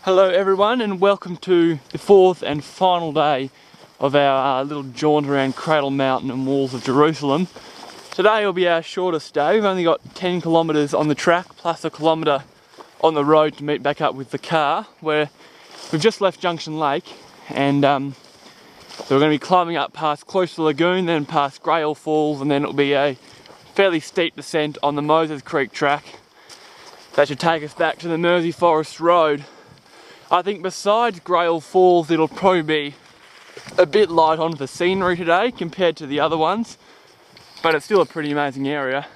Hello everyone, and welcome to the fourth and final day of our little jaunt around Cradle Mountain and walls of Jerusalem. Today will be our shortest day. We've only got 10 kilometres on the track plus a kilometre on the road to meet back up with the car, where we've just left Junction Lake, and so we're going to be climbing up past Cloister Lagoon, then past Grail Falls, and then it'll be a fairly steep descent on the Moses Creek track. That should take us back to the Mersey Forest Road. I think besides Grail Falls, it'll probably be a bit light on the scenery today compared to the other ones, but it's still a pretty amazing area.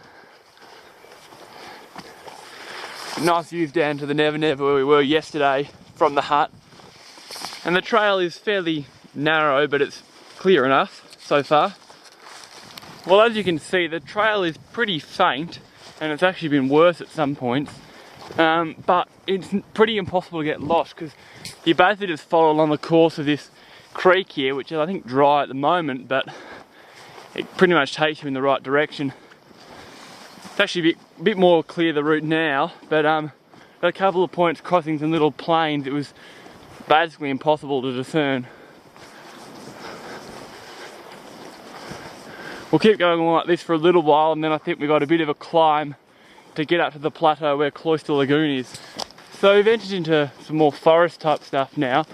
Nice views down to the Never Never where we were yesterday from the hut. And the trail is fairly narrow, but it's clear enough so far. Well, as you can see, the trail is pretty faint, and it's actually been worse at some points. But it's pretty impossible to get lost because you basically just follow along the course of this creek here, which is I think dry at the moment, but it pretty much takes you in the right direction. It's actually a bit more clear the route now, but at a couple of points crossing some little plains it was basically impossible to discern. We'll keep going like this for a little while, and then I think we've got a bit of a climb to get up to the plateau where Cloister Lagoon is. So we've entered into some more forest type stuff now,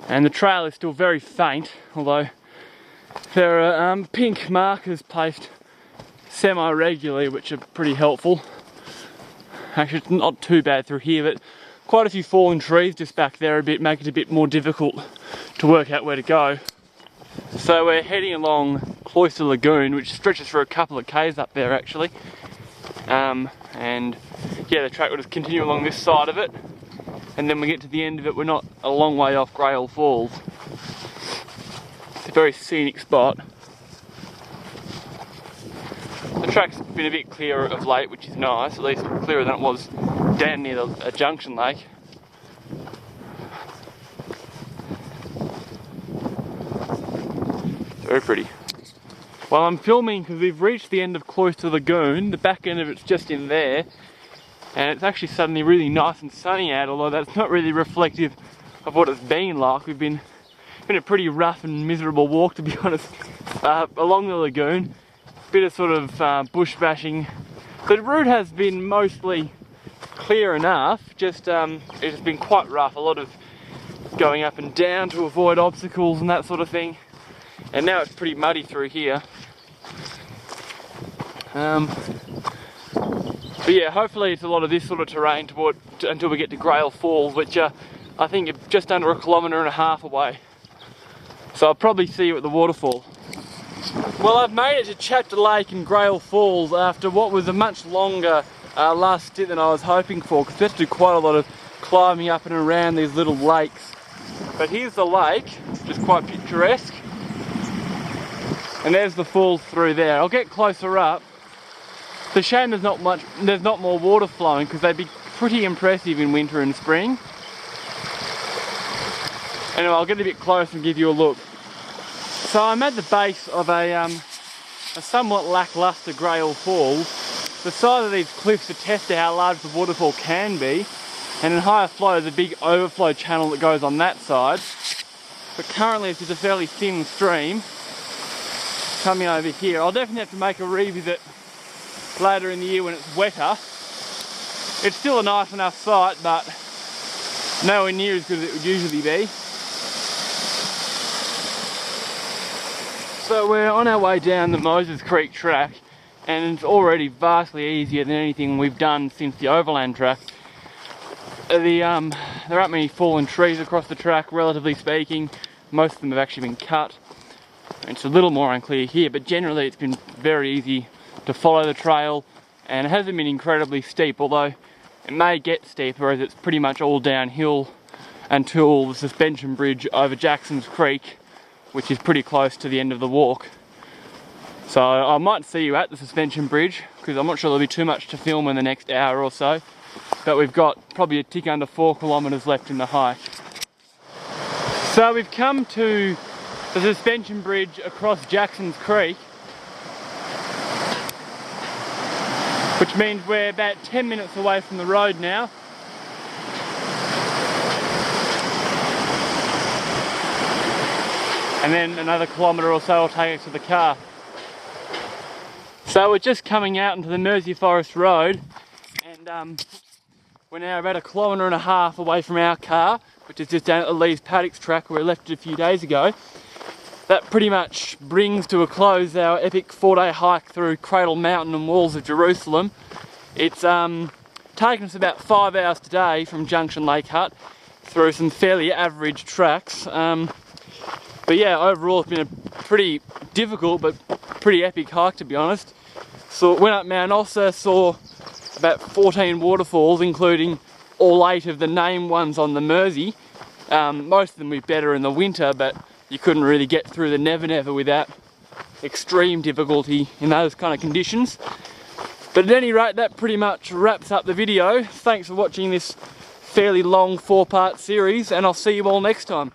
and the trail is still very faint, although there are pink markers placed semi-regularly which are pretty helpful. Actually, it's not too bad through here, but quite a few fallen trees just back there make it a bit more difficult to work out where to go. So we're heading along Cloister Lagoon, which stretches for a couple of k's up there actually. And yeah, the track will just continue along this side of it, and then we get to the end of it, we're not a long way off Grail Falls. It's a very scenic spot. The track's been a bit clearer of late, which is nice, at least clearer than it was down near the Junction Lake. Very pretty. Well, I'm filming because we've reached the end of Cloister Lagoon. The back end of it's just in there, and it's actually suddenly really nice and sunny out, although that's not really reflective of what it's been like. We've been a pretty rough and miserable walk, to be honest, along the lagoon. Bit of sort of bush bashing. The route has been mostly clear enough, just it's been quite rough. A lot of going up and down to avoid obstacles and that sort of thing. And now it's pretty muddy through here. But yeah, hopefully it's a lot of this sort of terrain until we get to Grail Falls, which I think are just under a kilometre and a half away. So I'll probably see you at the waterfall. Well, I've made it to Chapter Lake and Grail Falls after what was a much longer last stint than I was hoping for, because we have to do quite a lot of climbing up and around these little lakes. But here's the lake, which is quite picturesque. And there's the falls through there. I'll get closer up. It's a shame there's not more water flowing, because they'd be pretty impressive in winter and spring. Anyway, I'll get a bit closer and give you a look. So I'm at the base of a somewhat lacklustre Grail Falls. The size of these cliffs attest to how large the waterfall can be, and in higher flow there's a big overflow channel that goes on that side. But currently it's just a fairly thin stream coming over here. I'll definitely have to make a revisit later in the year when it's wetter. It's still a nice enough sight, but nowhere near as good as it would usually be. So we're on our way down the Moses Creek track, and it's already vastly easier than anything we've done since the overland track. There aren't many fallen trees across the track, relatively speaking. Most of them have actually been cut. It's a little more unclear here, but generally it's been very easy to follow the trail, and it hasn't been incredibly steep, although it may get steeper as it's pretty much all downhill until the suspension bridge over Jackson's Creek, which is pretty close to the end of the walk. So I might see you at the suspension bridge, because I'm not sure there'll be too much to film in the next hour or so, but we've got probably a tick under 4 kilometres left in the hike. So we've come to the suspension bridge across Jackson's Creek, which means we're about 10 minutes away from the road now. and then another kilometre or so will take us to the car. So we're just coming out into the Mersey Forest Road, and we're now about 1.5 kilometres away from our car, which is just down at the Lee's Paddocks track where we left it a few days ago. That pretty much brings to a close our epic 4-day hike through Cradle Mountain and walls of Jerusalem. It's taken us about 5 hours today from Junction Lake Hut through some fairly average tracks. But yeah, overall it's been a pretty difficult but pretty epic hike, to be honest. So went up Mount Ossa, saw about 14 waterfalls, including all 8 of the named ones on the Mersey. Most of them would be better in the winter, but you couldn't really get through the Never Never without extreme difficulty in those kind of conditions. But at any rate, that pretty much wraps up the video. Thanks for watching this fairly long 4-part series, and I'll see you all next time.